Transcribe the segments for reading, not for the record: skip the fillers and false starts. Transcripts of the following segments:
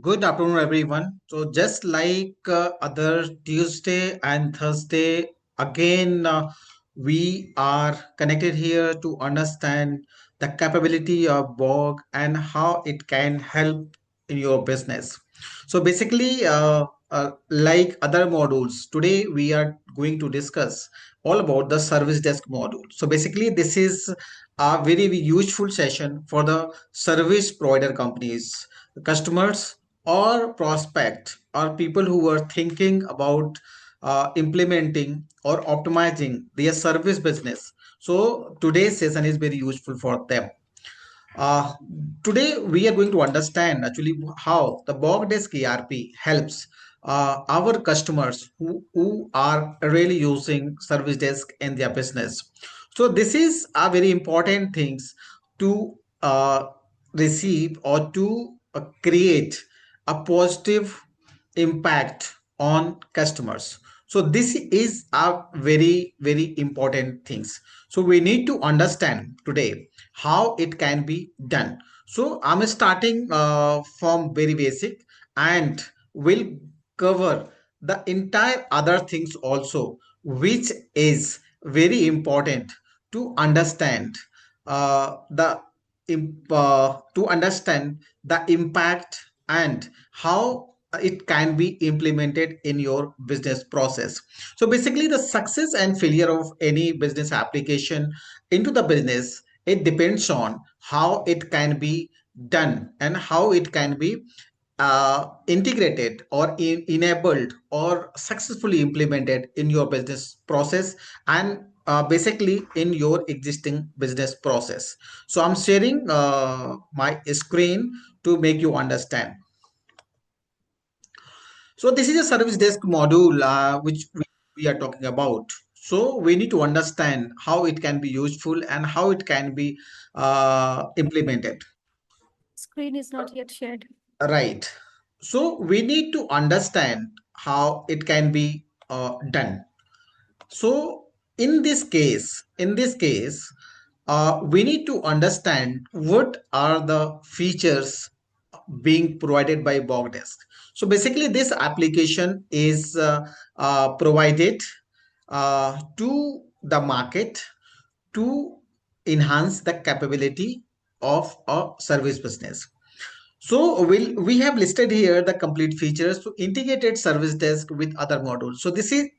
Good afternoon, everyone. So, just like other Tuesday and Thursday, again, we are connected here to understand the capability of Borg and how it can help in your business. So, basically, like other modules, today we are going to discuss all about the service desk module. So, basically, this is a very useful session for the service provider companies, customers or prospect or people who are thinking about implementing or optimizing their service business. So today's session is very useful for them. uh, Today we are going to understand actually how the Borg Desk ERP helps our customers who are really using service desk in their business. So this is a very important things to receive or to create a positive impact on customers. So this is a very important things. So we need to understand today how it can be done. So I'm starting from very basic and will cover the entire other things also, which is very important to understand to understand the impact and how it can be implemented in your business process. So basically the success and failure of any business application into the business, it depends on how it can be done and how it can be integrated or enabled or successfully implemented in your business process and basically in your existing business process. So I'm sharing my screen to make you understand. So this is a service desk module which we are talking about. So we need to understand how it can be useful and how it can be implemented. Screen is not yet shared. Right. So we need to understand how it can be done. So in this case, we need to understand what are the features being provided by Bogdesk. So basically, this application is provided to the market to enhance the capability of a service business. So we have listed here the complete features to integrated service desk with other modules. So this is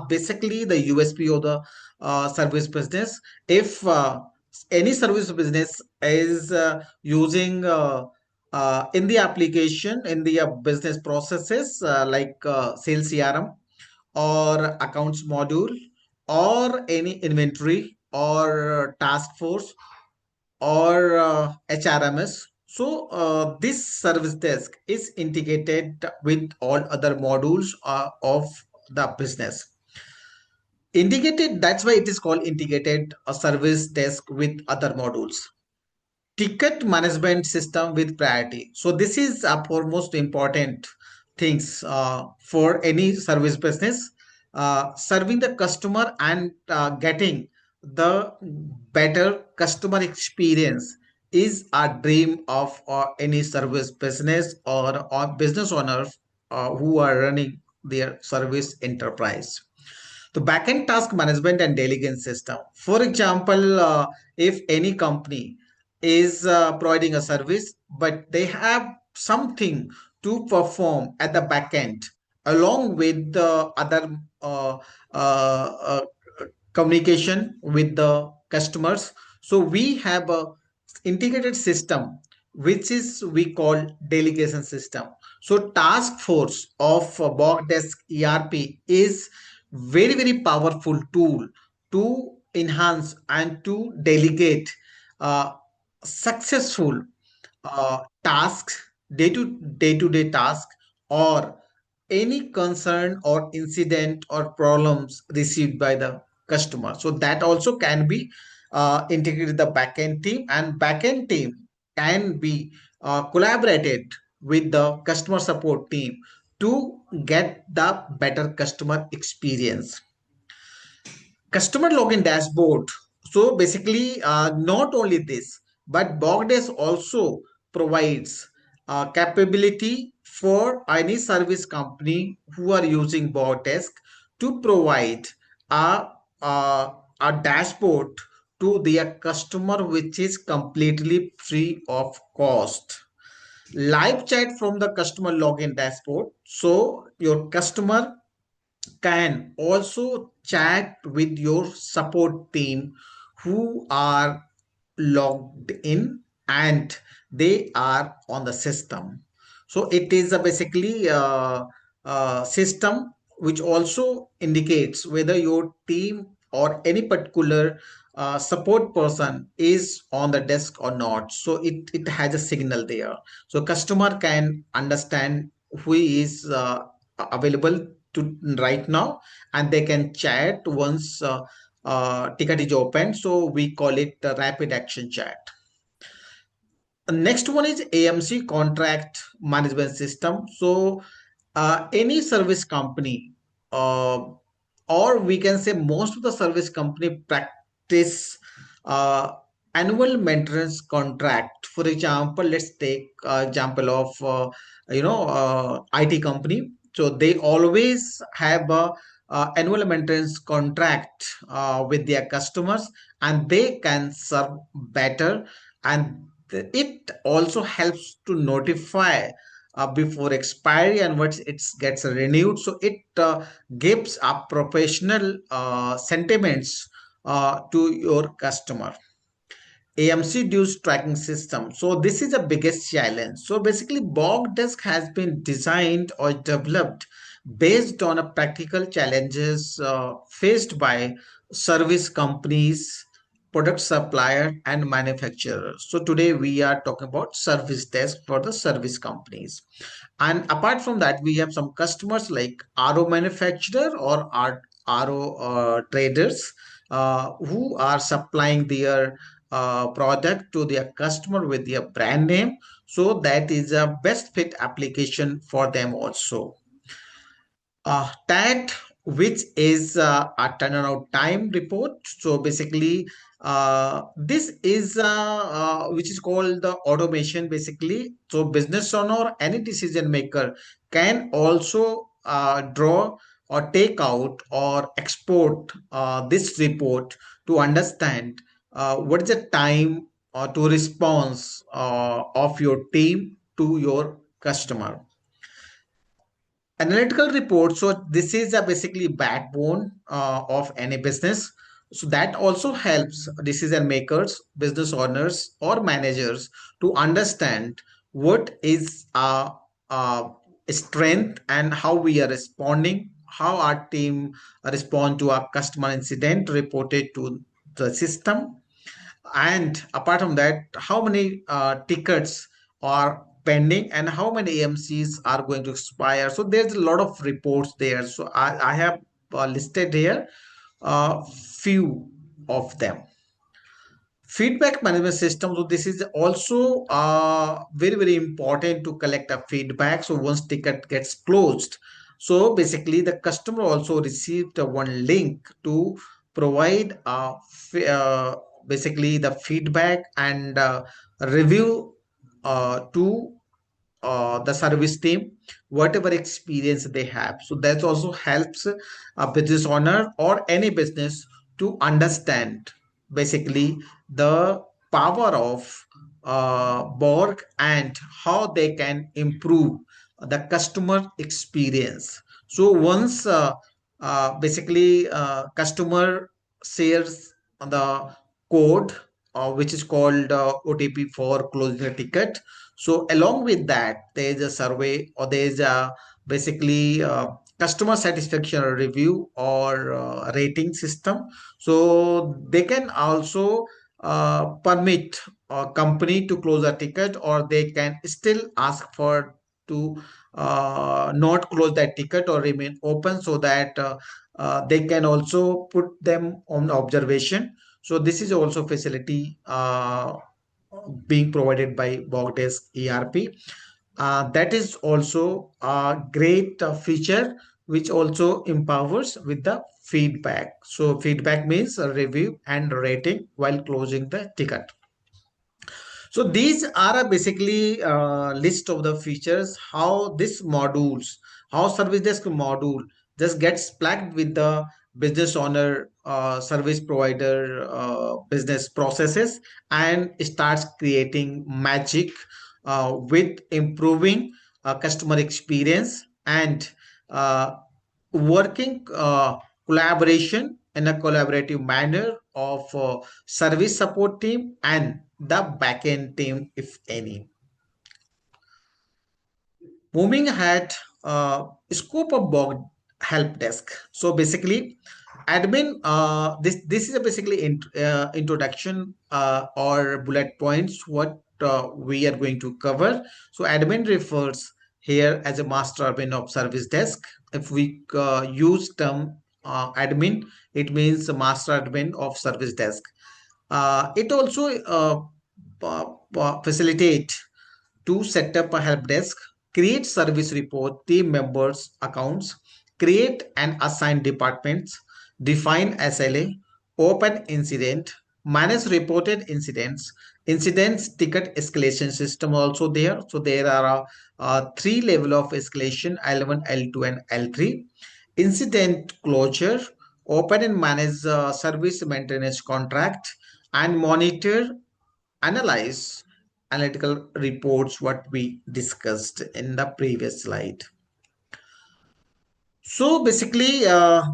basically the USP of the service business. If any service business is using in the application in the business processes like sales CRM or accounts module or any inventory or task force or HRMS. So this service desk is integrated with all other modules of the business. Integrated, that's why it is called integrated a service desk with other modules. Ticket management system with priority. So this is a foremost important things for any service business. Serving the customer and getting the better customer experience is a dream of any service business or business owners who are running their service enterprise. The backend task management and delegation system. For example, if any company is providing a service, but they have something to perform at the backend along with the other uh, communication with the customers. So we have a integrated system which is we call delegation system. So task force of Borg Desk ERP is very powerful tool to enhance and to delegate uh, successful tasks, day to day task, or any concern or incident or problems received by the customer. So that also can be integrated the backend team, and backend team can be collaborated with the customer support team to get the better customer experience. Customer login dashboard. So basically, not only this, but Bogdash also provides capability for any service company who are using Bordesk to provide a, a, a dashboard to their customer which is completely free of cost. Live chat from the customer login dashboard. So your customer can also chat with your support team who are logged in and they are on the system. So it is a basically a system which also indicates whether your team or any particular support person is on the desk or not. So it has a signal there. So customer can understand who is available to right now, and they can chat once ticket is open. So we call it the rapid action chat. Next one is AMC, contract management system. So any service company, uh, or we can say most of the service company practice uh, annual maintenance contract. For example, let's take example of IT company. So they always have a annual maintenance contract with their customers, and they can serve better, and it also helps to notify before expiry and once it gets renewed. So it gives a professional sentiments to your customer. AMC dues tracking system. So this is the biggest challenge. So basically, Borg Desk has been designed or developed based on a practical challenges faced by service companies, product supplier, and manufacturers. So today we are talking about service desk for the service companies. And apart from that, we have some customers like RO manufacturer or RO traders who are supplying their product to their customer with their brand name. So that is a best fit application for them also. TAT, which is a turnaround time report. So basically, this is which is called the automation basically. So business owner or any decision maker can also draw or take out or export this report to understand what is the time to response of your team to your customer. Analytical report. So this is a basically backbone of any business. So that also helps decision makers, business owners, or managers to understand what is our strength and how we are responding, how our team respond to our customer incident reported to the system, and apart from that, how many tickets are pending and how many AMCs are going to expire. So there's a lot of reports there. So I have listed here few of them. Feedback management system. So this is also very important to collect a feedback. So once ticket gets closed, so basically the customer also received one link to provide basically the feedback and review to the service team whatever experience they have. So that also helps a business owner or any business to understand basically the power of Borg and how they can improve the customer experience. So once basically customer shares the code which is called OTP for closing a ticket. So along with that, there is a survey or there is a basically customer satisfaction review or rating system. So they can also permit a company to close a ticket, or they can still ask for to not close that ticket or remain open, so that they can also put them on observation. So this is also facility being provided by Borgdesk ERP. That is also a great feature which also empowers with the feedback. So feedback means a review and rating while closing the ticket. So these are basically list of the features how this modules, how service desk module just gets plugged with the business owner, service provider, business processes, and starts creating magic with improving customer experience and uh, working collaboration in a collaborative manner of service support team and the backend team, if any. Moving ahead, scope of Borg help desk. So basically, admin. This is a basically introduction or bullet points what we are going to cover. So admin refers here as a master admin of service desk. If we use term admin, it means master admin of service desk. It also facilitate to set up a help desk, create service report, team members accounts, create and assign departments, define SLA, open incident, manage reported incidents, incidents ticket escalation system also there. So there are three level of escalation, L1, L2 and L3. Incident closure, open and manage service maintenance contract, and monitor analyze analytical reports what we discussed in the previous slide. So basically,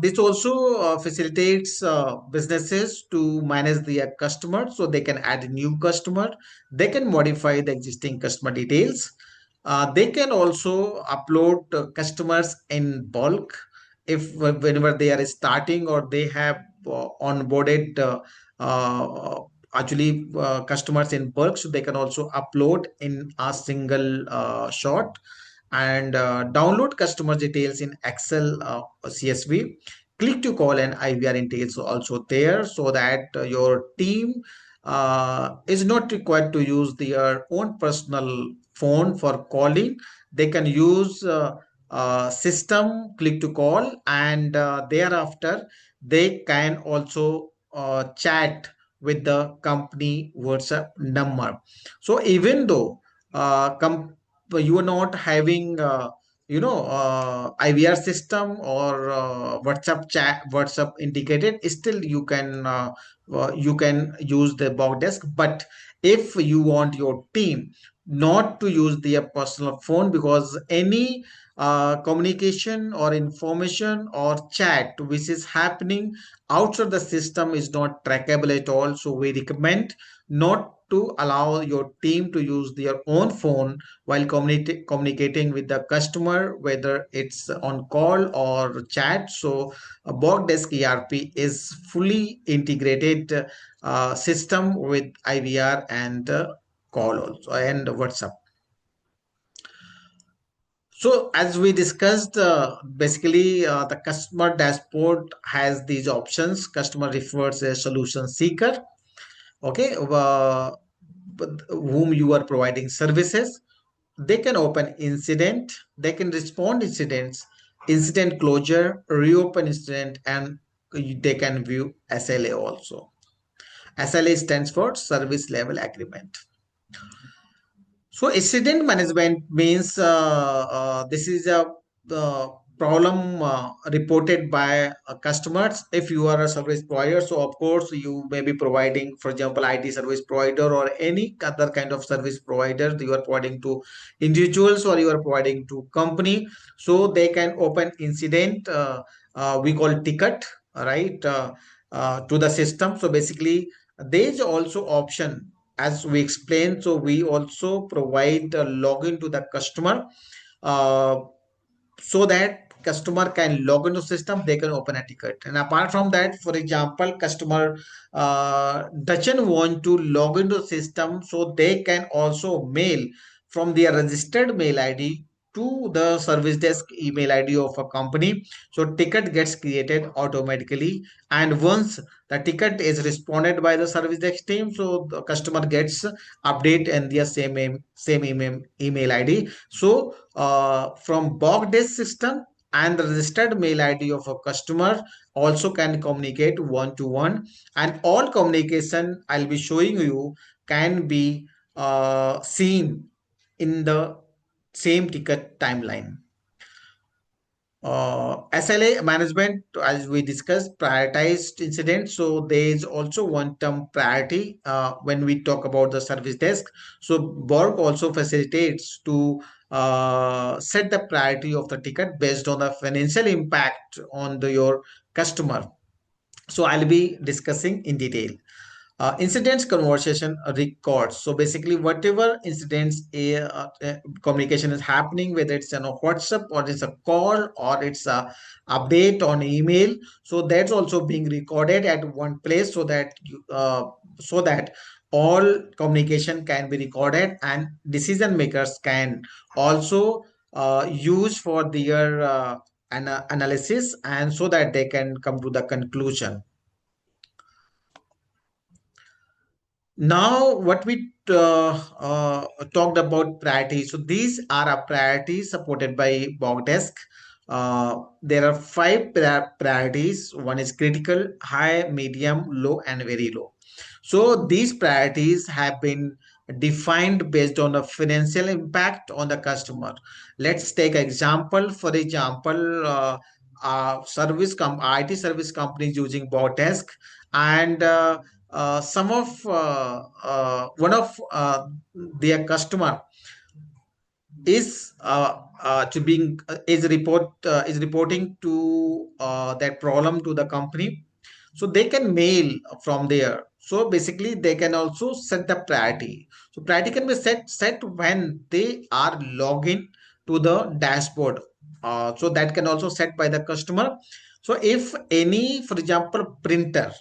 this also facilitates businesses to manage their customer. So they can add new customer, they can modify the existing customer details. They can also upload customers in bulk if whenever they are starting or they have onboarded actually customers in bulk. So they can also upload in a single shot and download customer details in Excel CSV. Click to call and IVR details also there so that your team is not required to use their own personal phone for calling. They can use system click to call and thereafter they can also chat with the company WhatsApp number. So even though you are not having IVR system or WhatsApp chat, WhatsApp indicated, still you can use the Borg desk. But if you want your team not to use their personal phone because any communication or information or chat which is happening outside the system is not trackable at all, so we recommend not to allow your team to use their own phone while communicating with the customer, whether it's on call or chat. So a Borg Desk ERP is fully integrated system with IVR and call also and WhatsApp. So as we discussed, basically the customer dashboard has these options. Customer refers a solution seeker, okay, whom you are providing services. They can open incident, they can respond incidents, incident closure, reopen incident, and they can view SLA also. SLA stands for service level agreement. So incident management means this is a problem reported by customers. If you are a service provider, so of course you may be providing, for example, IT service provider or any other kind of service provider. You are providing to individuals or you are providing to company. So they can open incident. We call ticket, right, to the system. So basically, there is also option as we explained. So we also provide a login to the customer uh, so that customer can log into system, they can open a ticket. And apart from that, for example, customer doesn't want to log into system, so they can also mail from their registered mail ID to the service desk email ID of a company. So ticket gets created automatically, and once the ticket is responded by the service desk team, so the customer gets update in their same email ID. So from Borg desk system and the registered mail ID of a customer also can communicate one to one, and all communication I'll be showing you can be seen in the same ticket timeline. SLA management, as we discussed, prioritized incidents. So there is also one term priority when we talk about the service desk. So Borg also facilitates to set the priority of the ticket based on the financial impact on your customer. So I'll be discussing in detail. Incidents conversation records. So basically, whatever incidents communication is happening, whether it's on a WhatsApp or it's a call or it's a update on email, so that's also being recorded at one place so that all communication can be recorded and decision makers can also use for their analysis, and so that they can come to the conclusion. Now, what we talked about priorities. So these are our priorities supported by Bogdesk. There are five priorities. One is critical, high, medium, low, and very low. So these priorities have been defined based on the financial impact on the customer. Let's take example. For example, IT service companies using Bogdesk, and some of one of their customer is reporting to that problem to the company, so they can mail from there. So basically they can also set the priority. So priority can be set when they are logging to the dashboard. So that can also set by the customer. So if any, for example, printer,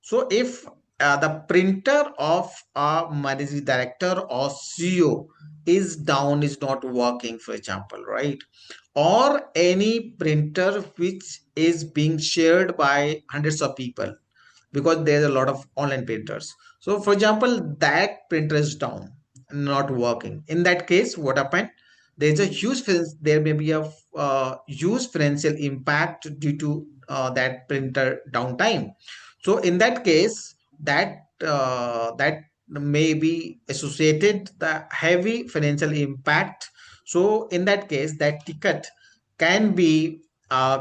so if the printer of a managing director or CEO is down, is not working, for example, right? Or any printer which is being shared by hundreds of people, because there's a lot of online printers. So for example, that printer is down, not working. In that case, what happened? There's a there may be a huge financial impact due to that printer downtime. So in that case, that may be associated the heavy financial impact. So in that case, that ticket can be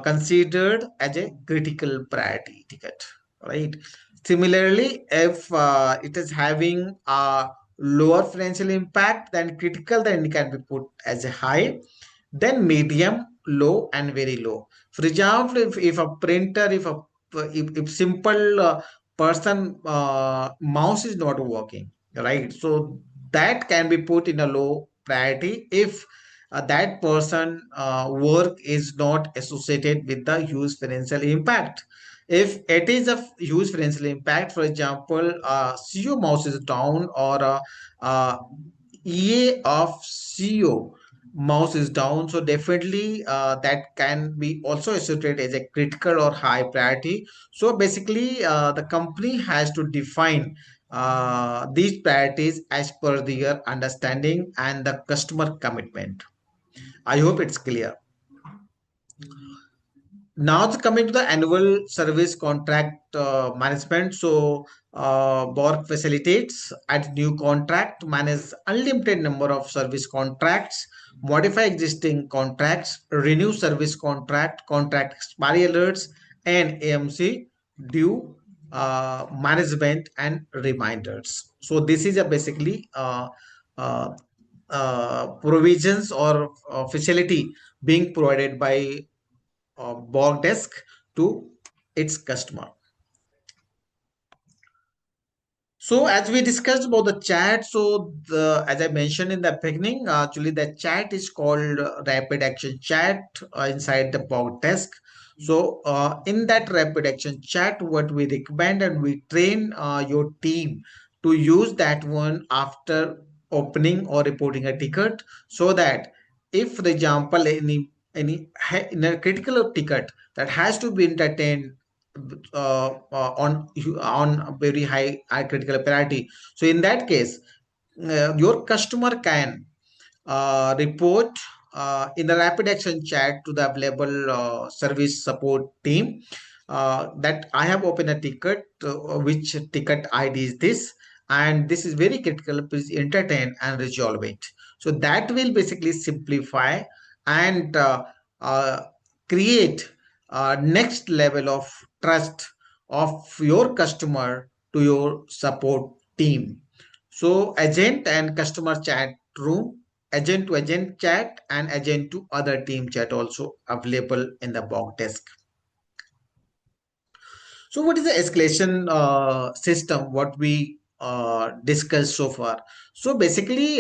considered as a critical priority ticket, right? Similarly, if it is having a lower financial impact than critical, then it can be put as a high, then medium, low, and very low. For example, if a printer, if simple person mouse is not working, right? So that can be put in a low priority if that person work is not associated with the huge financial impact. If it is a huge financial impact, for example, CEO mouse is down, or EA of CEO mouse is down, so definitely that can be also associated as a critical or high priority. So basically, the company has to define these priorities as per their understanding and the customer commitment. I hope it's clear. Now it's coming to the annual service contract management. So Borg facilitates at new contract, manage unlimited number of service contracts, modify existing contracts, renew service contract, contract expiry alerts, and AMC due management and reminders. So this is a basically uh, provisions or facility being provided by Borg desk to its customer. So as we discussed about the chat, so as I mentioned in the beginning, actually the chat is called rapid action chat inside the Borg desk. So in that rapid action chat, what we recommend, and we train your team to use that one after opening or reporting a ticket, so that if, for example, in a critical ticket that has to be entertained on a very high critical priority. So in that case, your customer can report in the rapid action chat to the available service support team that I have opened a ticket, which ticket ID is this, and this is very critical. Please entertain and resolve it. So that will basically simplify and uh, create next level of trust of your customer to your support team. So agent and customer chat room, agent to agent chat, and agent to other team chat also available in the Borg desk. So, what is the escalation system? What we discussed so far. So, basically,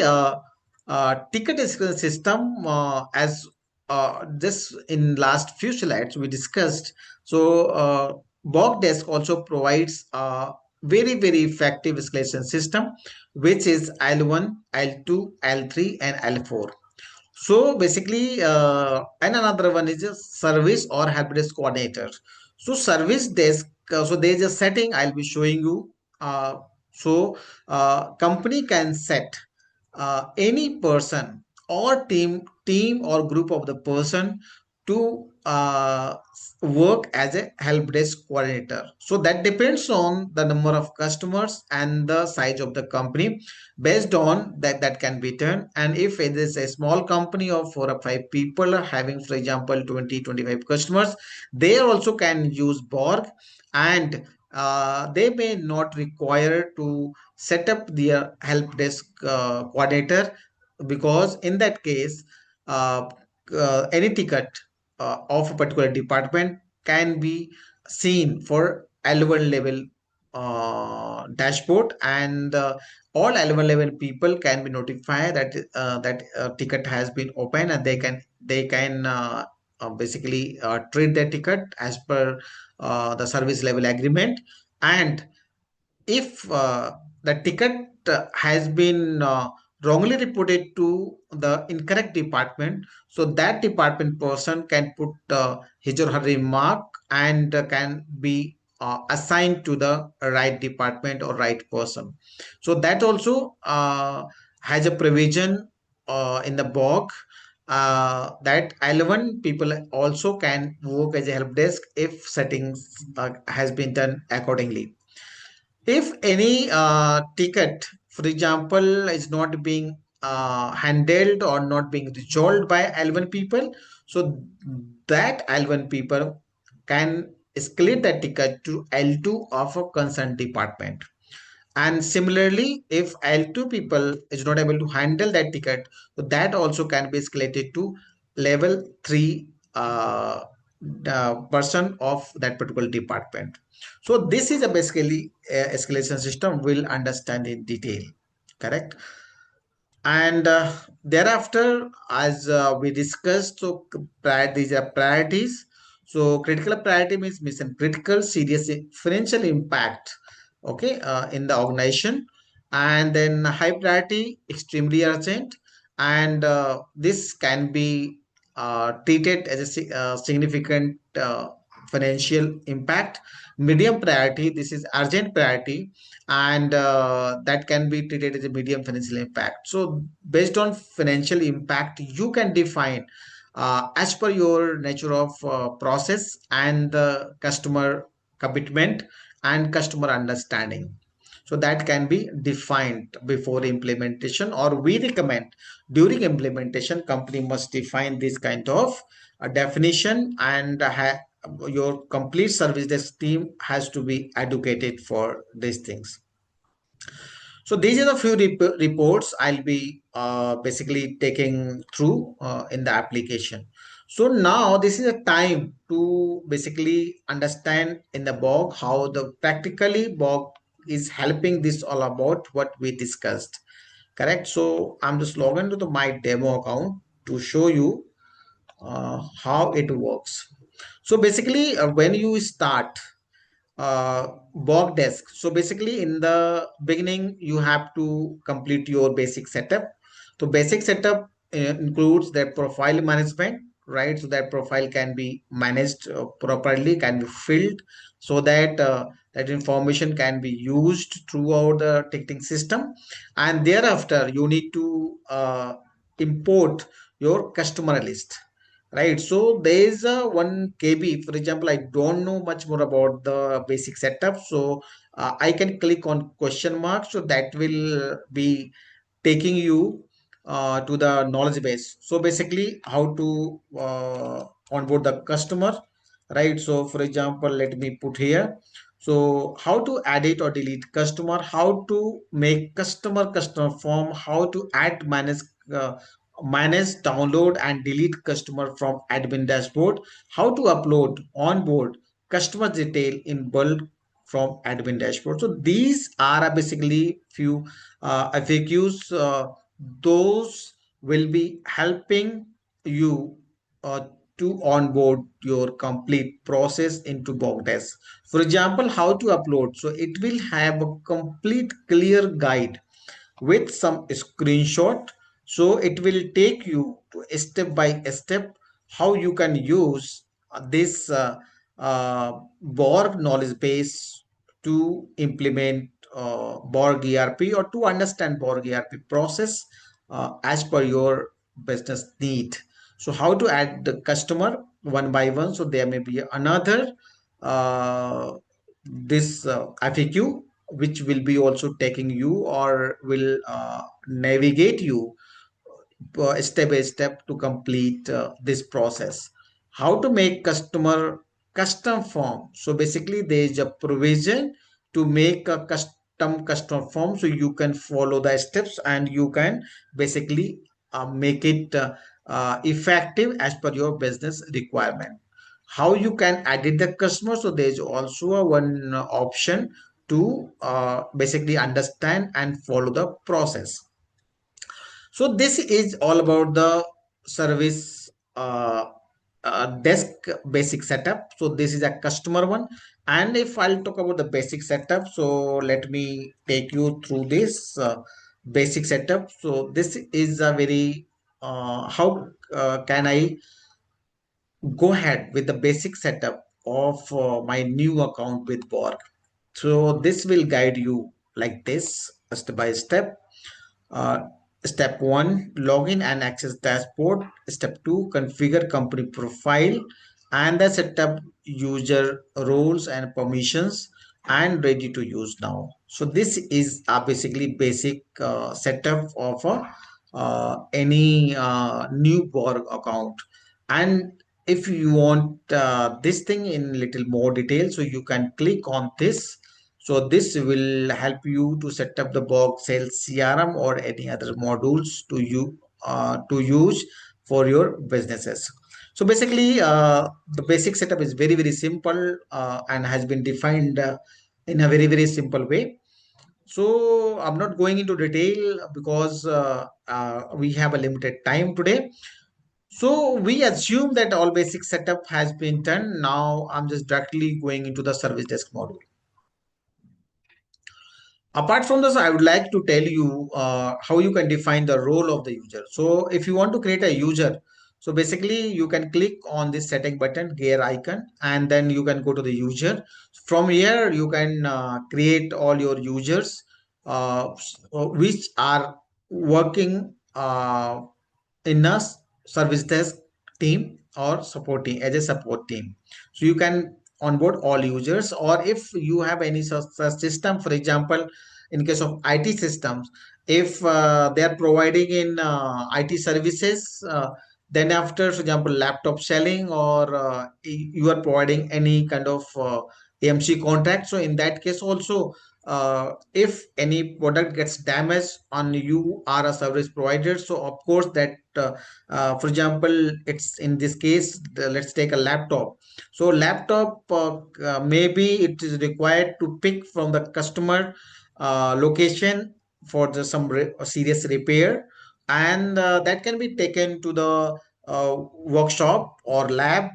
ticket escalation system, as this in last few slides we discussed. So, Borg Desk also provides a very effective escalation system, which is L1, L2, L3, and L4. So basically, and another one is a service or help desk coordinator. So service desk, so there is a setting I'll be showing you. Company can set any person or team or group of the person to work as a help desk coordinator. So that depends on the number of customers and the size of the company. Based on that can be done. And if it is a small company of 4 or 5 people having, for example, 20-25 customers, they also can use Borg, and they may not require to set up their help desk coordinator, because in that case, uh, any ticket of a particular department can be seen for L1 level dashboard, and all L1 level people can be notified that ticket has been opened, and they can basically treat their ticket as per the service level agreement. And if the ticket has been wrongly reported to the incorrect department, so that department person can put his or her remark, and can be assigned to the right department or right person. So that also has a provision in the Borg, that 11 people also can work as a help desk if settings has been done accordingly. If any ticket, for example, is not being handled or not being resolved by L1 people, so that L1 people can escalate that ticket to L2 of a concerned department. And similarly, if L2 people is not able to handle that ticket, so that also can be escalated to level 3 person of that particular department. So this is a basically escalation system we'll understand in detail. Correct. And thereafter, as we discussed, so these are priorities. So critical priority means mission critical, serious financial impact, okay, in the organization. And then high priority, extremely urgent, and this can be treated as a significant financial impact. Medium priority, this is urgent priority, and that can be treated as a medium financial impact. So based on financial impact, you can define as per your nature of process and the customer commitment and customer understanding. So that can be defined before implementation, or we recommend during implementation company must define this kind of definition, and your complete service desk team has to be educated for these things. So these are the few reports I'll be basically taking through in the application. So now this is a time to basically understand in the Borg how the practically Borg is helping this all about what we discussed. Correct. So I'm just logging to the my demo account to show you how it works. So basically, when you start Borg desk. So basically, in the beginning, you have to complete your basic setup. So basic setup includes that profile management, right? So that profile can be managed properly, can be filled, so that that information can be used throughout the ticketing system. And thereafter, you need to import your customer list. Right, so there is a one KB. For example, I don't know much more about the basic setup, so I can click on question mark, so that will be taking you to the knowledge base. So basically how to onboard the customer, right? So for example, let me put here, so how to edit or delete customer, how to make customer form, how to add, manage, download and delete customer from admin dashboard, how to upload onboard customer detail in bulk from admin dashboard. So these are basically few FAQs. Those will be helping you uh, to onboard your complete process into Bogdesk. For example, how to upload. So it will have a complete clear guide with some screenshot, so it will take you to step by step how you can use this Borg knowledge base to implement Borg ERP, or to understand Borg ERP process as per your business need. So how to add the customer one by one. So there may be another this FAQ which will be also taking you, or will navigate you step by step to complete this process. How to make customer custom form. So basically there is a provision to make a custom form, so you can follow the steps and you can basically make it effective as per your business requirement. How you can edit the customer. So there is also a one option to basically understand and follow the process. So this is all about the service desk basic setup. So this is a customer one. And if I'll talk about the basic setup, so let me take you through this basic setup. So this is a very how can I go ahead with the basic setup of my new account with Borg. So this will guide you like this step by step. uh, Step 1, login and access dashboard. Step 2, configure company profile and the setup user roles and permissions, and ready to use now. So this is basically basic setup of any new Borg account. And if you want this thing in little more detail, so you can click on this. So this will help you to set up the Borg sales CRM or any other modules to use for your businesses. So basically, the basic setup is very simple and has been defined in a very simple way. So I'm not going into detail because we have a limited time today. So we assume that all basic setup has been done. Now I'm just directly going into the service desk module. Apart from this, I would like to tell you how you can define the role of the user. So if you want to create a user, so basically you can click on this setting button, gear icon, and then you can go to the user. From here, you can create all your users which are working in a service desk team or support team as a support team. So you can onboard all users, or if you have any such system, for example, in case of IT systems, if they are providing in IT services, then after, for example, laptop selling, or you are providing any kind of AMC contract. So in that case also, if any product gets damaged and you are a service provider, so of course that for example, it's in this case, let's take a laptop. So laptop maybe it is required to pick from the customer location for some serious repair, and that can be taken to the workshop or lab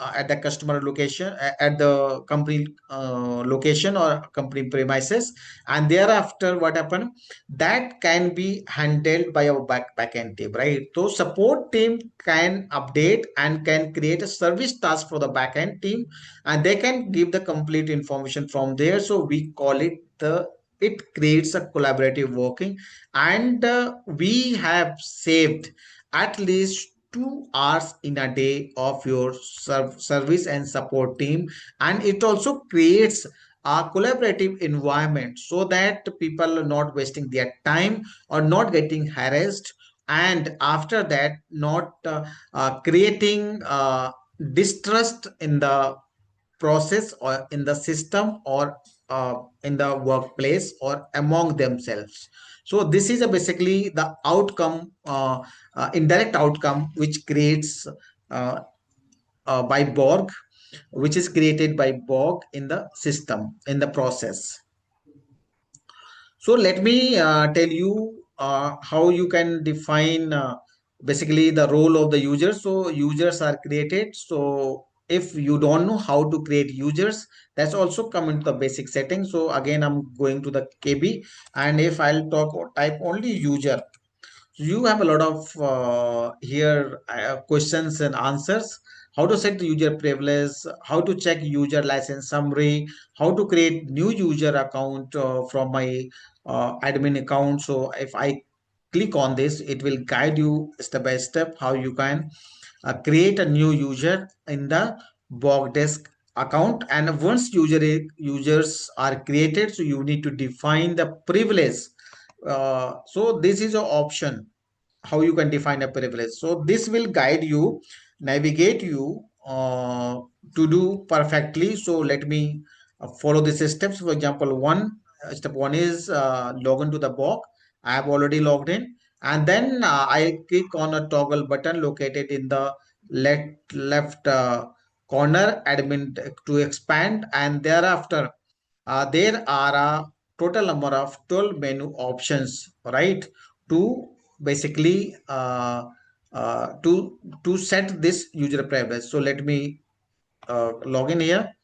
at the customer location, at the company location or company premises. And thereafter what happen, that can be handled by our backend team, right? So support team can update and can create a service task for the backend team, and they can give the complete information from there. So we call it the, it creates a collaborative working. And we have saved at least 2 hours in a day of your service and support team. And it also creates a collaborative environment so that people are not wasting their time or not getting harassed, and after that not creating distrust in the process or in the system or in the workplace or among themselves. So this is basically the outcome, indirect outcome, which creates uh, by Borg, which is created by Borg in the system, in the process. So let me tell you how you can define basically the role of the user. So users are created. So if you don't know how to create users, that's also come into the basic settings. So again, I'm going to the KB, and if I'll talk or type only user, you have a lot of here questions and answers. How to set the user privilege, how to check user license summary, how to create new user account from my admin account. So if I click on this, it will guide you step by step how you can create a new user in the Borgdesk account. And once users are created, so you need to define the privilege. So this is an option how you can define a privilege. So this will guide you, navigate you to do perfectly. So let me follow these steps. For example, step one is log into the Borg. I have already logged in, and then I click on a toggle button located in the left corner, admin to expand, and thereafter there are a total number of 12 menu options, right, to basically to set this user privilege. So let me log in here.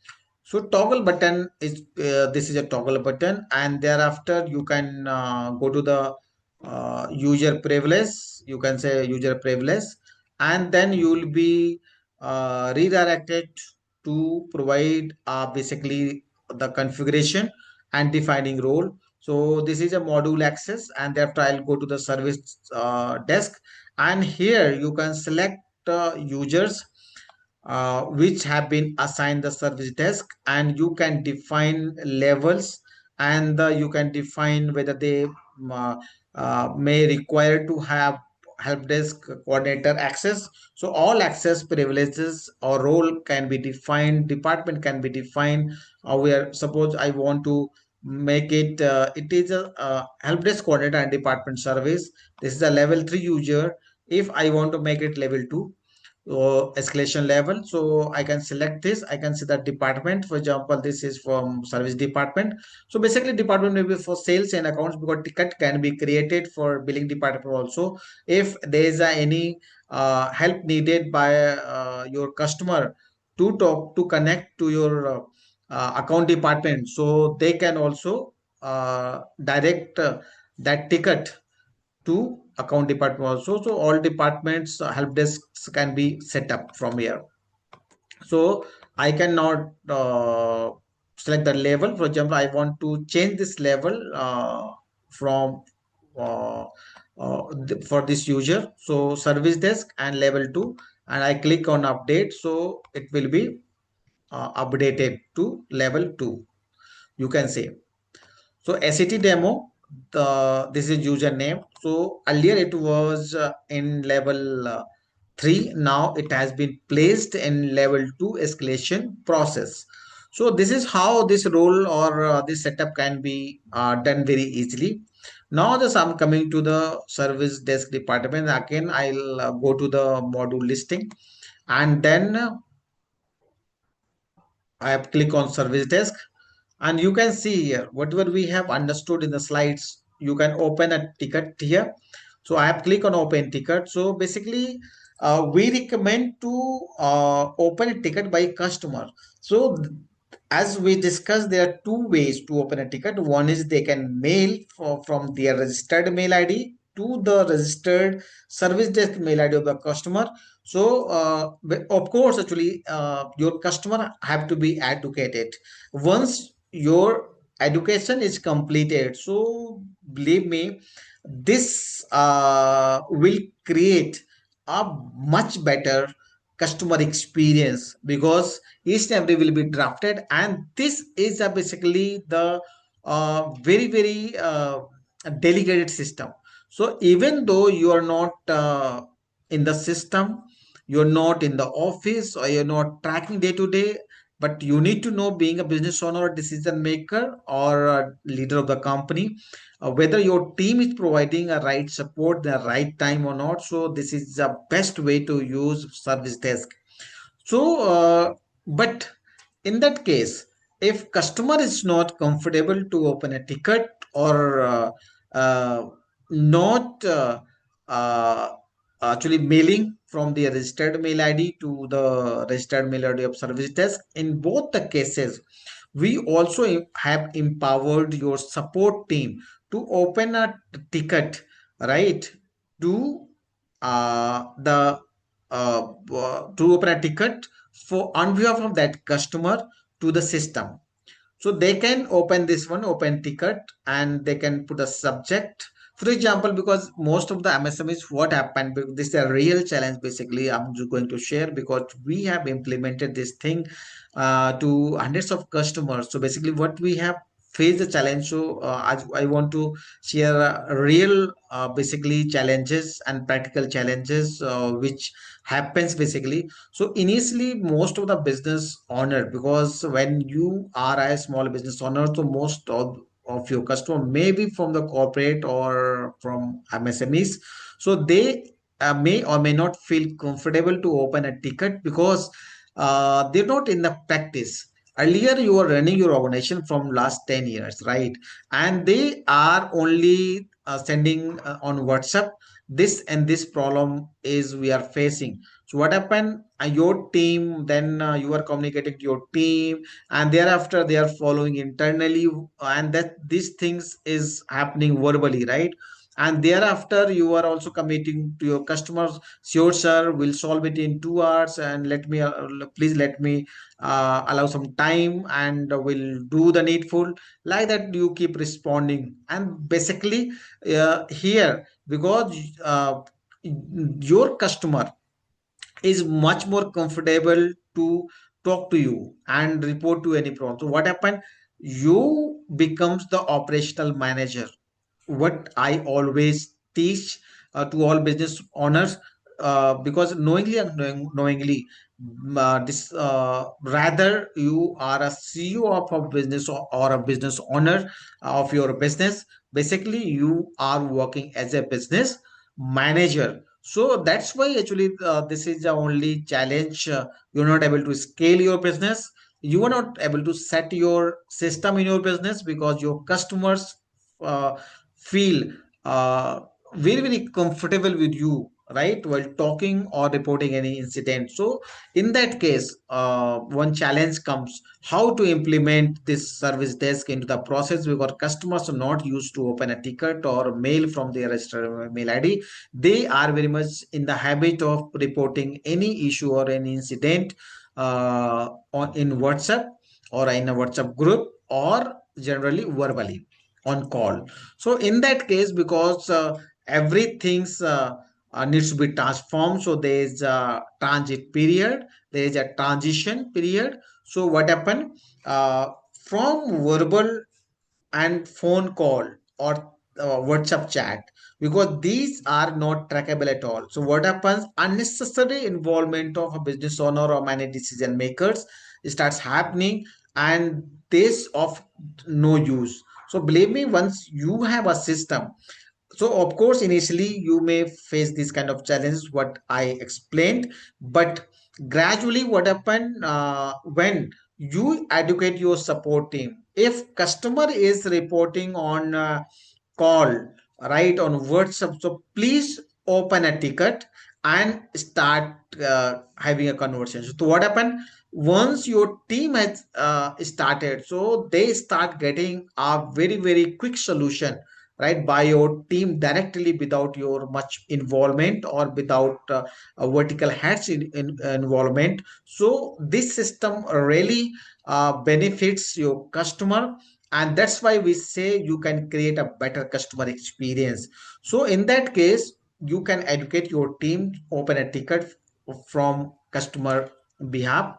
So toggle button is this is a toggle button, and thereafter you can go to the user privilege. You can say user privilege, and then you will be redirected to provide basically the configuration and defining role. So this is a module access, and thereafter I'll go to the service desk, and here you can select users which have been assigned the service desk, and you can define levels, and you can define whether they may require to have help desk coordinator access. So all access privileges or role can be defined, department can be defined. Where suppose I want to make it it is a help desk coordinator and department service, this is a level 3 user. If I want to make it level 2 escalation level, so I can select this. I can see the department. For example, this is from service department. So basically department may be for sales and accounts, because ticket can be created for billing department also. If there is any help needed by your customer to talk to connect to your account department, so they can also direct that ticket to account department also. So all departments help desks can be set up from here. So I cannot select the level. For example, I want to change this level from uh, for this user. So service desk and level 2, and I click on update. So it will be updated to level 2, you can say. So SAT demo, this is username. So earlier it was in level 3. Now it has been placed in level 2 escalation process. So this is how this role or this setup can be done very easily. Now this I'm coming to the service desk department. Again, I'll go to the module listing, and then I have click on service desk, and you can see here whatever we have understood in the slides. You can open a ticket here. So I have click on open ticket. So basically we recommend to open a ticket by customer. So as we discussed, there are two ways to open a ticket. One is they can mail from their registered mail ID to the registered service desk mail ID of the customer. So of course, actually, your customer have to be educated. Once your education is completed, so believe me, this will create a much better customer experience, because each and every will be drafted, and this is basically the very delegated system. So even though you are not in the system, you're not in the office, or you're not tracking day to day, but you need to know, being a business owner or decision maker or a leader of the company, whether your team is providing a right support the right time or not. So this is the best way to use service desk. So, but in that case, if customer is not comfortable to open a ticket, or uh, not actually mailing from the registered mail ID to the registered mail ID of service desk, in both the cases, we also have empowered your support team to open a ticket, right? To the to open a ticket for on behalf of that customer to the system. So they can open this one, open ticket, and they can put a subject. For example, because most of the MSMEs, what happened, this is a real challenge basically, I'm just going to share, because we have implemented this thing to hundreds of customers. So basically what we have faced the challenge. So I want to share real basically challenges and practical challenges which happens basically. So initially, most of the business owner, because when you are a small business owner, so most of your customer may be from the corporate or from MSMEs. So they may or may not feel comfortable to open a ticket, because they're not in the practice. Earlier, you were running your organization from last 10 years, right? And they are only sending on WhatsApp. This and this problem is we are facing. So what happened? Your team, then you are communicating to your team, and thereafter they are following internally, and that these things is happening verbally, right? And thereafter you are also committing to your customers. Sure, sir, we'll solve it in 2 hours, and let me please let me allow some time, and we'll do the needful. Like that, you keep responding, and basically here, because your customer is much more comfortable to talk to you and report to any problem. So what happened? You becomes the operational manager. What I always teach to all business owners, because knowingly and knowingly, this rather you are a CEO of a business, or a business owner of your business. Basically, you are working as a business manager. So that's why actually this is the only challenge. You're not able to scale your business. You are not able to set your system in your business, because your customers uh, feel very comfortable with you, right, while talking or reporting any incident. So in that case, one challenge comes, how to implement this service desk into the process, because customers are not used to open a ticket or mail from their registered mail ID. They are very much in the habit of reporting any issue or any incident in WhatsApp, or in a WhatsApp group, or generally verbally on call. So in that case, because everything's needs to be transformed, so there is a transit period, there is a transition period. So what happened, from verbal and phone call, or WhatsApp chat, because these are not trackable at all. So what happens? Unnecessary involvement of a business owner or many decision makers starts happening, and this of no use. So believe me, once you have a system, so of course initially you may face these kind of challenges what I explained, but gradually what happen, when you educate your support team, if customer is reporting on call, right, on WhatsApp, so please open a ticket and start having a conversation. So what happened, once your team has started, so they start getting a very quick solution, right, by your team directly, without your much involvement, or without a vertical heads involvement. So this system really benefits your customer, and that's why we say you can create a better customer experience. So in that case, you can educate your team, open a ticket from customer behalf.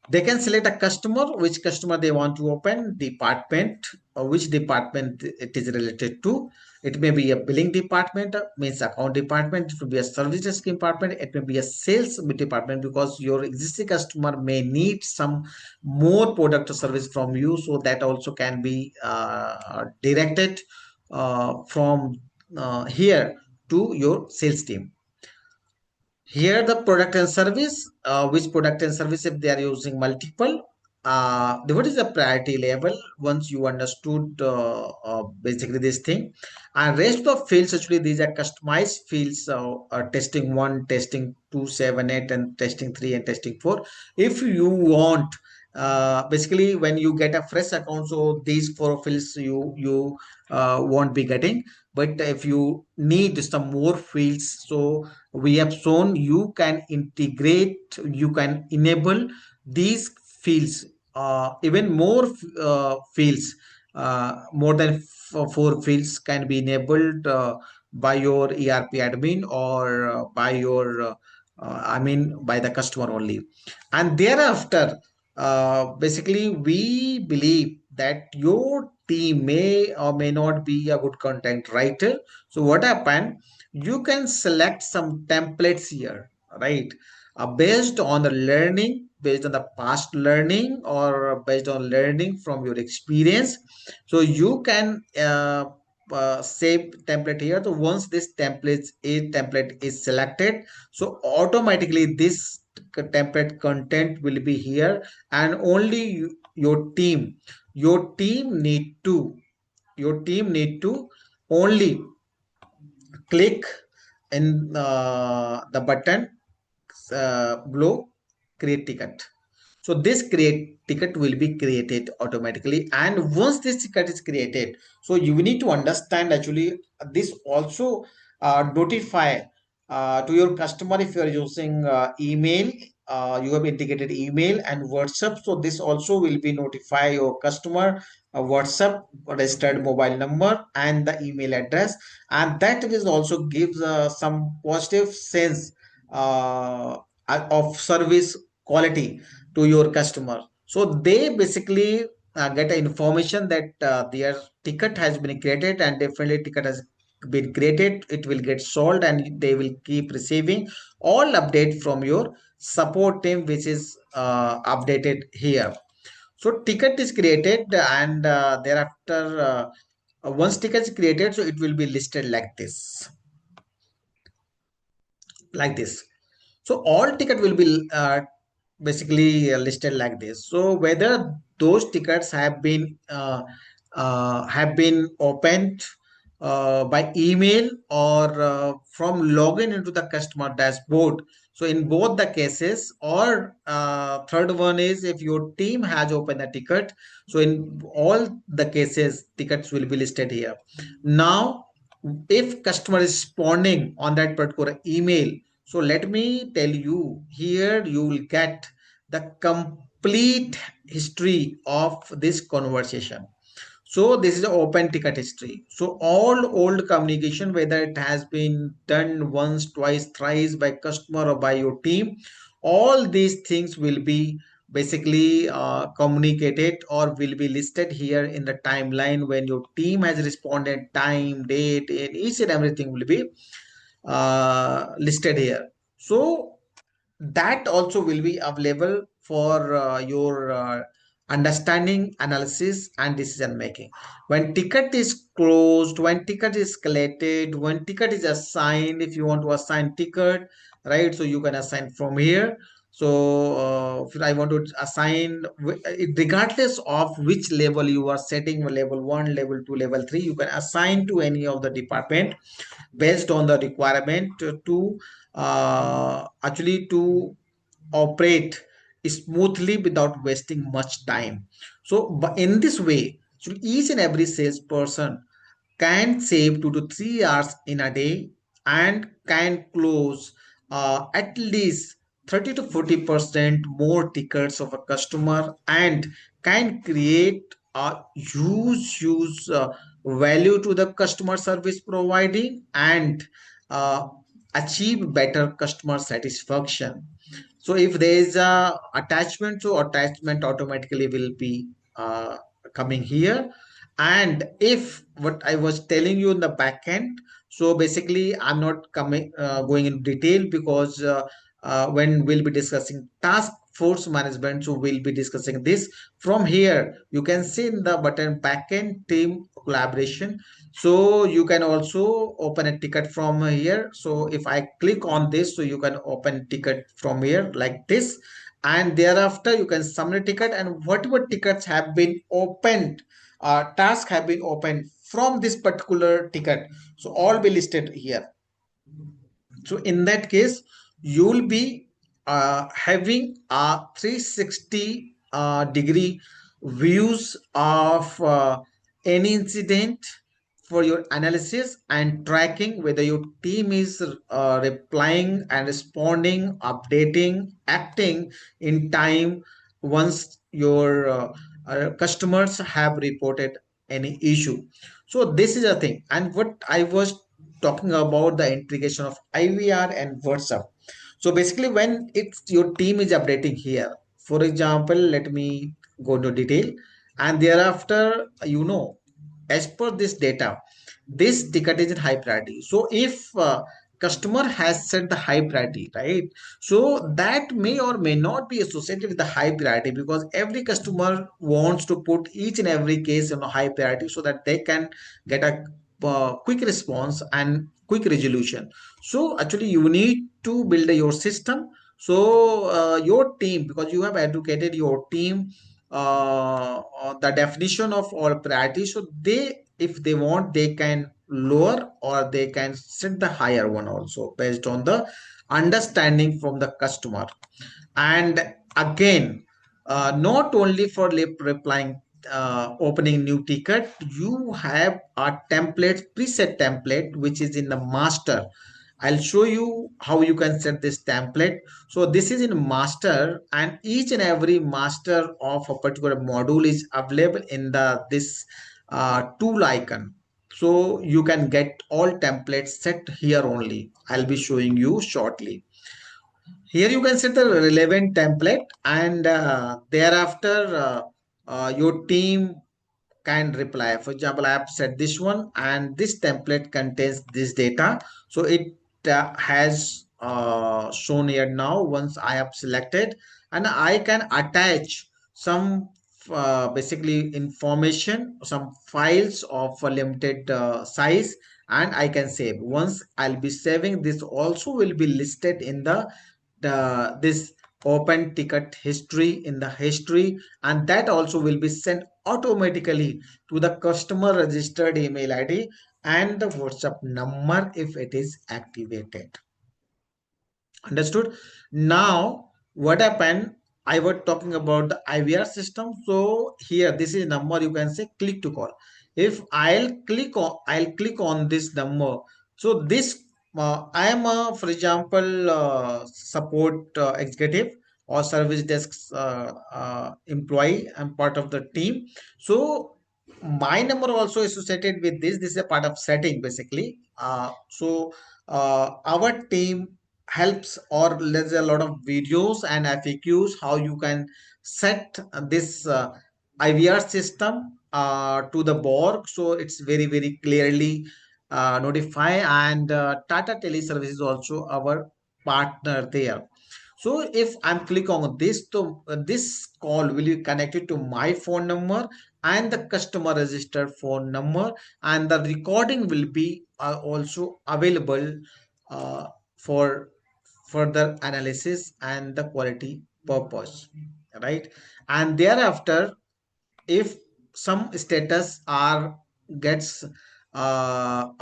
They can select a customer, which customer they want to open, department, or which department it is related to. It may be a billing department, means account department. It will be a service desk department. It may be a sales department, because your existing customer may need some more product or service from you. So that also can be directed from here to your sales team. Here the product and service, which product and service, if they are using multiple, what is the priority level once you understood basically this thing. And rest of fields, actually these are customized fields, testing 1, testing 2, 7, 8, and testing 3 and testing 4. If you want, basically when you get a fresh account, so these 4 fields you won't be getting. But if you need some more fields, so we have shown you can integrate, you can enable these fields, even more fields, more than 4 fields can be enabled by your ERP admin, or by your I mean by the customer only. And thereafter, basically we believe that your team may or may not be a good content writer. So what happened, you can select some templates here, right? Based on the learning, based on the past learning, or based on learning from your experience. So you can save template here. So once this template is selected, so automatically this template content will be here, and only your team need to only click in the button below, create ticket. So this create ticket will be created automatically. And once this ticket is created, so you need to understand, actually this also notify to your customer. If you are using email, you have integrated email and WhatsApp, so this also will be notify your customer WhatsApp registered mobile number and the email address. And that is also gives some positive sense of service quality to your customer. So they basically get a information that their ticket has been created, and definitely ticket has been created, it will get solved, and they will keep receiving all update from your support team, which is updated here. So ticket is created, and thereafter, once ticket is created, so it will be listed like this. So all ticket will be basically listed like this. So whether those tickets have been opened by email, or from login into the customer dashboard. So in both the cases, or third one is if your team has opened a ticket. So in all the cases, tickets will be listed here. Now, if customer is responding on that particular email, so let me tell you, here you will get the complete history of this conversation. So this is the open ticket history. So all old communication, whether it has been done once, twice, thrice by customer or by your team, all these things will be basically communicated, or will be listed here in the timeline. When your team has responded, time, date, and each and everything will be listed here. So that also will be available for your understanding, analysis, and decision making. When ticket is closed, when ticket is collected, when ticket is assigned, if you want to assign ticket, right, so you can assign from here. So if I want to assign, regardless of which level you are setting, level 1, level 2, level 3, you can assign to any of the department based on the requirement to actually to operate smoothly without wasting much time. So in this way, so each and every salesperson can save 2 to 3 hours in a day, and can close at least 30 to 40% more tickets of a customer, and can create a huge value to the customer service providing, and achieve better customer satisfaction. So if there is a attachment, so attachment automatically will be coming here. And if what I was telling you in the back end, so basically I'm not coming going in detail because when we'll be discussing task force management, so we'll be discussing this. From here you can see in the button backend team collaboration, so you can also open a ticket from here. So if I click on this, so you can open ticket from here like this, and thereafter you can submit ticket, and whatever tickets have been opened, task have been opened from this particular ticket, so all be listed here. So in that case, you will be having a 360 degree views of any incident for your analysis and tracking whether your team is replying and responding, updating, acting in time once your customers have reported any issue. So this is a thing. And what I was talking about, the integration of IVR and WhatsApp. So basically, when it's your team is updating here, for example, let me go into detail, and thereafter, as per this data, this ticket is in high priority. So if customer has set the high priority, right? So that may or may not be associated with the high priority, because every customer wants to put each and every case on a high priority so that they can get a quick response and quick resolution. So actually you need to build your system. So your team, because you have educated your team the definition of all priorities, so they, if they want, they can lower or they can set the higher one also based on the understanding from the customer. And again, not only for replying, opening new ticket, you have a template, preset template, which is in the master. I'll show you how you can set this template. So this is in master, and each and every master of a particular module is available in the this tool icon. So you can get all templates set here only. I'll be showing you shortly. Here you can set the relevant template, and thereafter your team can reply. For example, I have set this one, and this template contains this data. So it has shown here now once I have selected, and I can attach some basically information, some files of a limited size, and I can save. Once I'll be saving, this also will be listed in the this open ticket history in the history, and that also will be sent automatically to the customer registered email ID and the WhatsApp number if it is activated. Understood? Now, what happened? I was talking about the IVR system. So here, this is number, you can say click to call. If I'll click on this number. So this, I am a, for example, support executive or service desk employee. I'm part of the team. So my number also associated with this. This is a part of setting basically. So our team helps, or there's a lot of videos and FAQs how you can set this IVR system to the Borg. So it's very, very clearly notify, and Tata Teleservice is also our partner there. So if I'm click on this, so this call will be connected to my phone number and the customer registered phone number, and the recording will be also available for further analysis and the quality purpose, right? And thereafter, if some status are gets some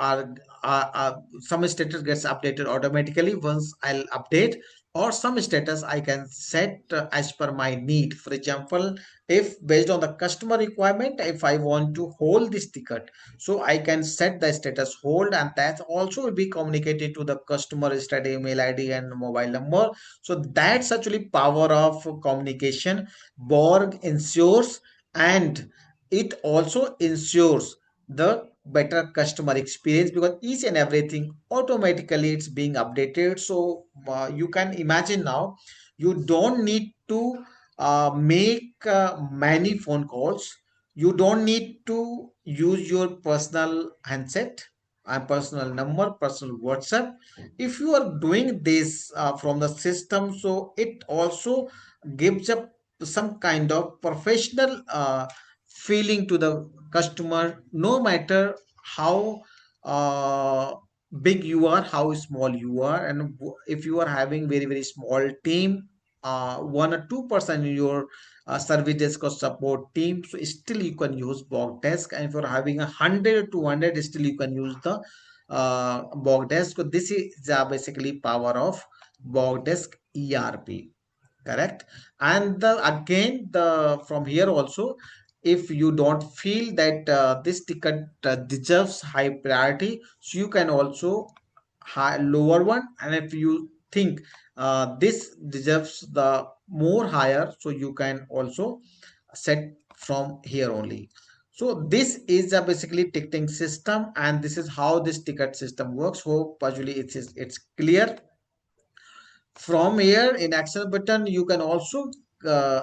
status gets updated automatically once I'll update, or some status I can set as per my need. For example, if based on the customer requirement, if I want to hold this ticket, so I can set the status hold, and that also will be communicated to the customer registered email ID and mobile number. So that's actually power of communication. Borg ensures, and it also ensures the better customer experience, because each and everything automatically it's being updated. So you can imagine now, you don't need to make many phone calls. You don't need to use your personal handset and personal number, personal WhatsApp. If you are doing this from the system, so it also gives up some kind of professional feeling to the customer, no matter how uh, big you are, how small you are. And if you are having very very small team, 1 or 2% in your service desk or support team, so still you can use Borg desk. And if you're having 100 or 200, still you can use the Borg desk. So this is basically power of Borg desk ERP, correct. And the again, the from here also, if you don't feel that this ticket deserves high priority, so you can also lower one. And if you think this deserves the more higher, so you can also set from here only. So this is a basically ticketing system, and this is how this ticket system works. Hope actually it's clear. From here in action button, you can also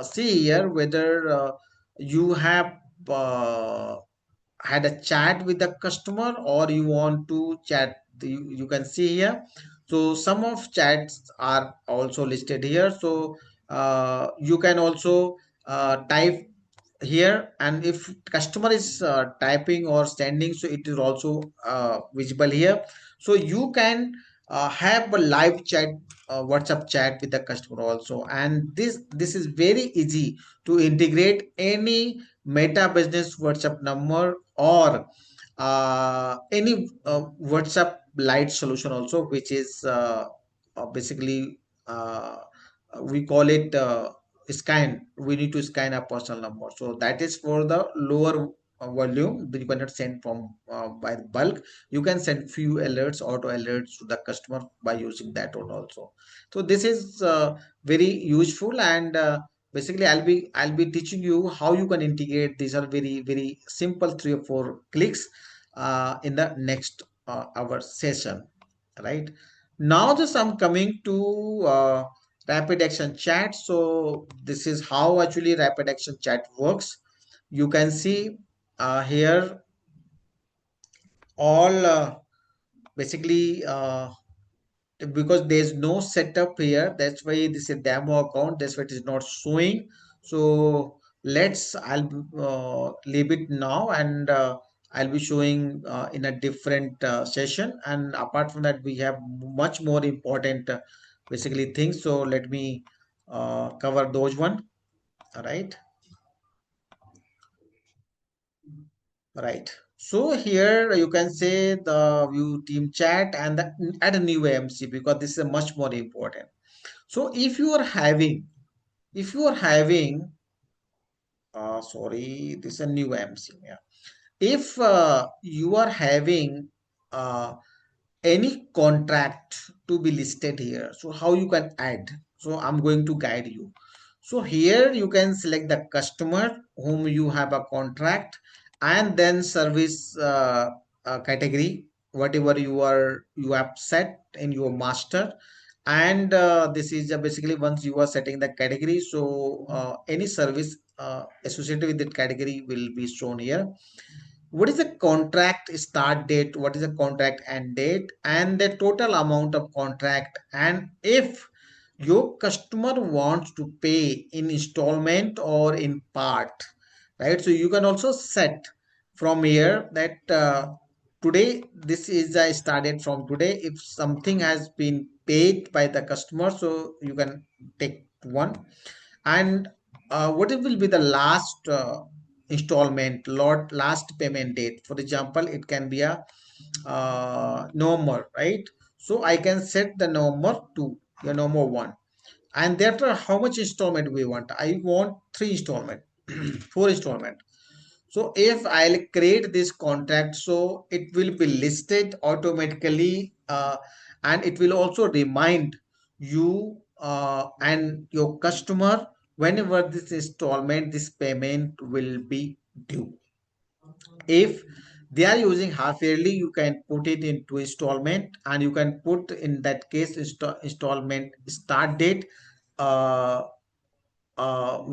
see here whether you have uh, had a chat with the customer, or you want to chat. You can see here, so some of chats are also listed here. So you can also type here, and if customer is typing or standing, so it is also visible here. So you can have a live chat, WhatsApp chat with the customer also. And this is very easy to integrate any meta business WhatsApp number, or any WhatsApp Lite solution also, which is basically we call it scan. We need to scan a personal number. So that is for the lower volume that you cannot send from by bulk. You can send few alerts, auto alerts to the customer by using that one also. So this is very useful. And basically I'll be teaching you how you can integrate. These are very very simple 3 or 4 clicks in the next our session, right. Now just I'm coming to rapid action chat. So this is how actually rapid action chat works. You can see here all basically because there's no setup here, that's why this is a demo account, that's why it is not showing. So I'll leave it now, and I'll be showing in a different session. And apart from that, we have much more important basically things. So let me cover those one. All right. Right. So here you can say the view team chat and add a new AMC, because this is much more important. So if you are having sorry, this is a new AMC. Yeah. If you are having uh, any contract to be listed here, so how you can add? So I'm going to guide you. So here you can select the customer whom you have a contract, and then service category, whatever you have set in your master. And this is basically once you are setting the category, so any service associated with that category will be shown here. What is the contract start date, what is the contract end date, and the total amount of contract. And if your customer wants to pay in installment or in part, right, so you can also set from here that today this is started from today. If something has been paid by the customer, so you can take one. And what it will be the last installment, last payment date. For example, it can be a November, right? So I can set the November 2, the November 1. And thereafter, how much installment we want? I want 3 installment, 4 installment. So if I'll create this contract, so it will be listed automatically, and it will also remind you and your customer whenever this installment, this payment will be due. If they are using half yearly, you can put it into installment, and you can put in that case installment start date, uh,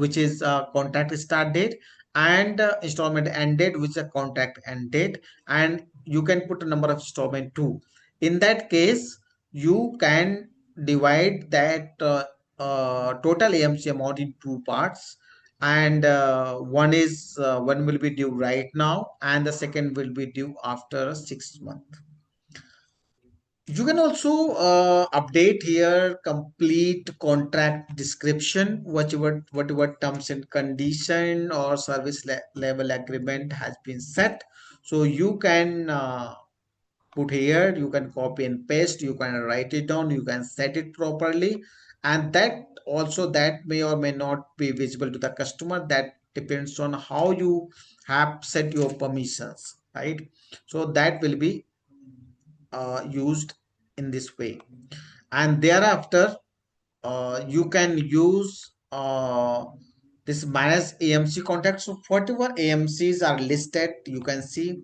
which is contract start date, and installment end date, which is a contract end date, and you can put a number of installment too. In that case, you can divide that total AMC amount in two parts, and one will be due right now, and the second will be due after 6 months. You can also update here complete contract description, whatever terms and condition or service level agreement has been set. So you can put here, you can copy and paste, you can write it down, you can set it properly, and that may or may not be visible to the customer. That depends on how you have set your permissions, right? So that will be used in this way, and thereafter you can use this minus AMC contact. So whatever AMCs are listed, you can see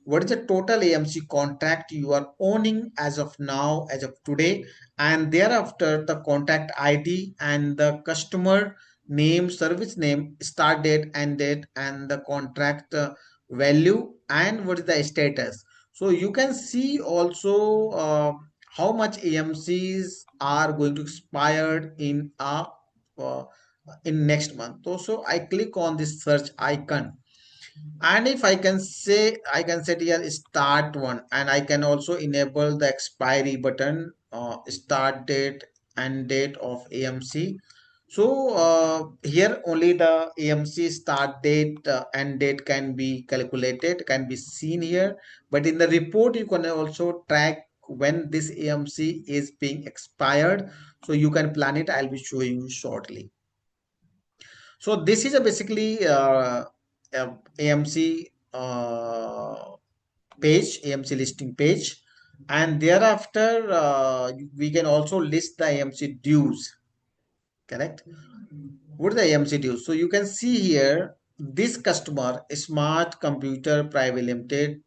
what is the total AMC contract you are owning as of now, as of today, and thereafter the contact ID and the customer name, service name, start date, end date, and the contract value, and what is the status. So you can see also how much AMCs are going to expire uh, in next month. So I click on this search icon, and if I can say, I can set here start one, and I can also enable the expiry button, start date and date of AMC. So here only the AMC start date and date can be calculated, can be seen here, but in the report you can also track when this AMC is being expired, so you can plan it. I'll be showing you shortly. So this is a basically AMC page, AMC listing page, and thereafter we can also list the AMC dues. Correct? What are the AMC dues? So you can see here this customer, Smart Computer Private Limited,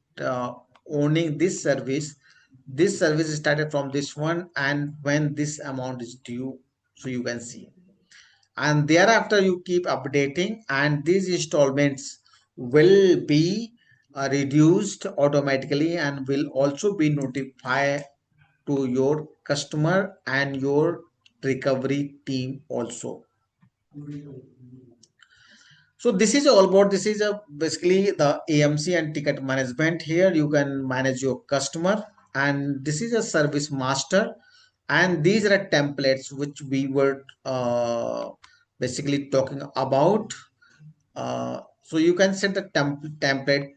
owning this service. This service started from this one, and when this amount is due, so you can see, and thereafter you keep updating, and these installments will be reduced automatically and will also be notified to your customer and your recovery team also. So this is all about, this is a basically the AMC and ticket management. Here you can manage your customer, and this is a service master, and these are templates which we were basically talking about. So you can set the template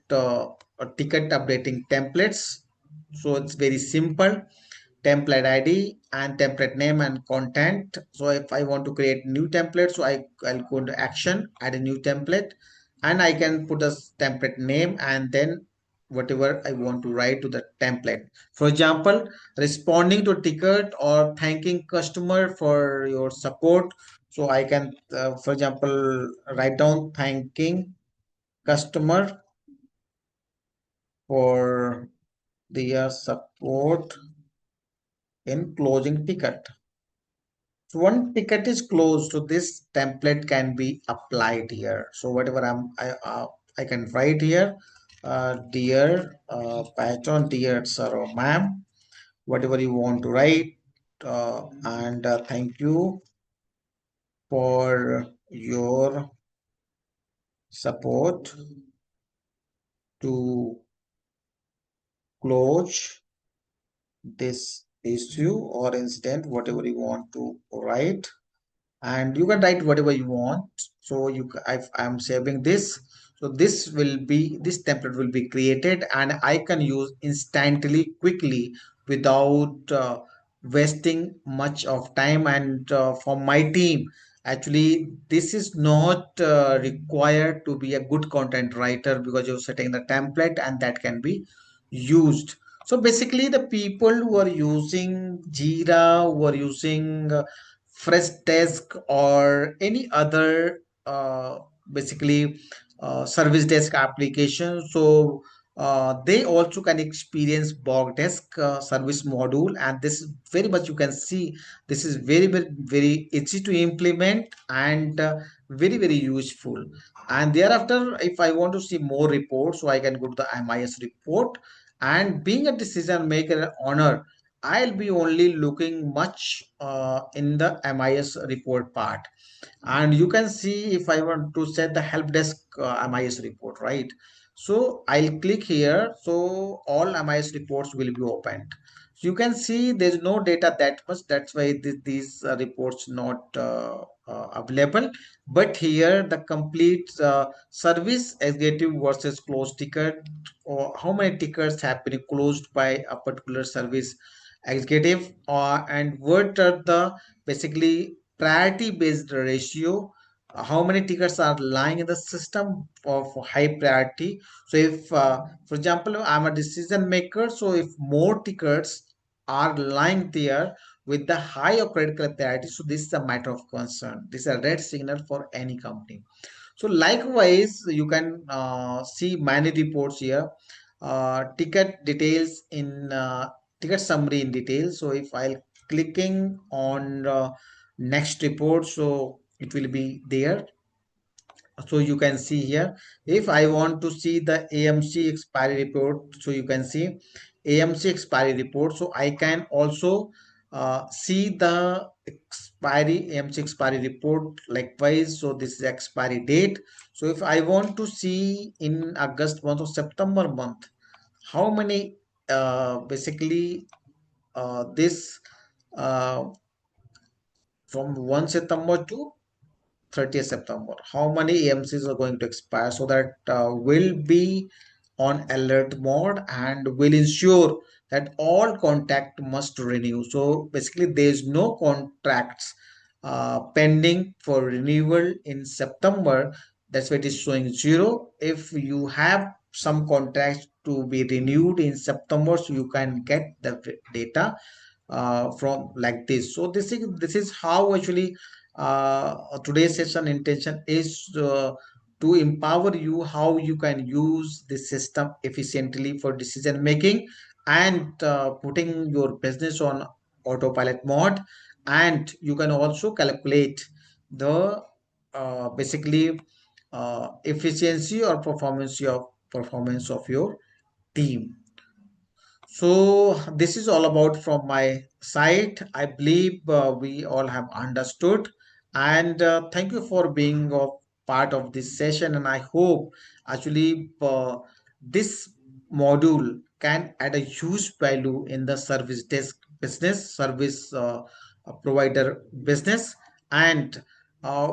ticket updating templates. So it's very simple. Template ID and template name and content. So if I want to create new template, so I'll go to action, add a new template, and I can put a template name and then whatever I want to write to the template. For example, responding to ticket or thanking customer for your support. So I can, for example, write down thanking customer for their support in closing ticket. So one ticket is closed, so this template can be applied here. So whatever I can write here, dear patron, dear sir or ma'am, whatever you want to write, and thank you for your support to close this issue or incident, whatever you want to write, and you can write whatever you want. So I'm saving this, so this template will be created, and I can use instantly, quickly, without wasting much of time. And for my team, actually this is not required to be a good content writer, because you're setting the template and that can be used. So basically the people who are using Jira, who are using fresh desk or any other basically service desk application, so they also can experience Borg desk service module, and this is very much you can see this is very easy to implement and very useful. And thereafter, if I want to see more reports, so I can go to the MIS report. And being a decision maker owner, I'll be only looking much in the MIS report part. And you can see if I want to set the help desk MIS report, right? So I'll click here, so all MIS reports will be opened. So you can see there's no data that much, that's why these reports not available. But here the complete service executive versus closed ticket, or how many tickets have been closed by a particular service executive, and what are the basically priority based ratio, how many tickets are lying in the system for high priority. So if for example I'm a decision maker, so if more tickets are lying there with the high or critical priority, so this is a matter of concern, this is a red signal for any company. So likewise, you can see many reports here, ticket details in ticket summary in detail. So if I'll clicking on next report, so it will be there. So you can see here, if I want to see the AMC expiry report, so you can see AMC expiry report. So I can also see the expiry AMC expiry report likewise. So this is expiry date. So if I want to see in August month or September month, how many basically this uh, from 1 September to 30th September. How many AMCs are going to expire, so that will be on alert mode and will ensure that all contract must renew. So basically there is no contracts pending for renewal in September. That's why it is showing zero. If you have some contracts to be renewed in September, so you can get the data from like this. So this is how actually today's session intention is to empower you how you can use this system efficiently for decision making, and putting your business on autopilot mode. And you can also calculate the basically efficiency or performance of your team. So this is all about from my side. I believe we all have understood, and thank you for being a part of this session. And I hope actually this module can add a huge value in the service desk business, service provider business, and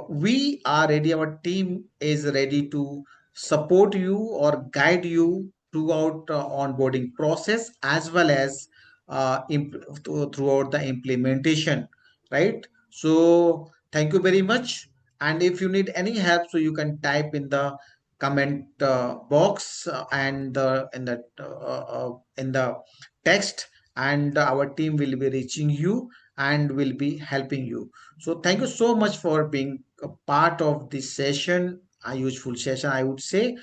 we are ready. Our team is ready to support you or guide you throughout onboarding process, as well as throughout the implementation, right? So thank you very much. And if you need any help, so you can type in the comment box and in the text, and our team will be reaching you and will be helping you. So thank you so much for being a part of this session, a useful session I would say.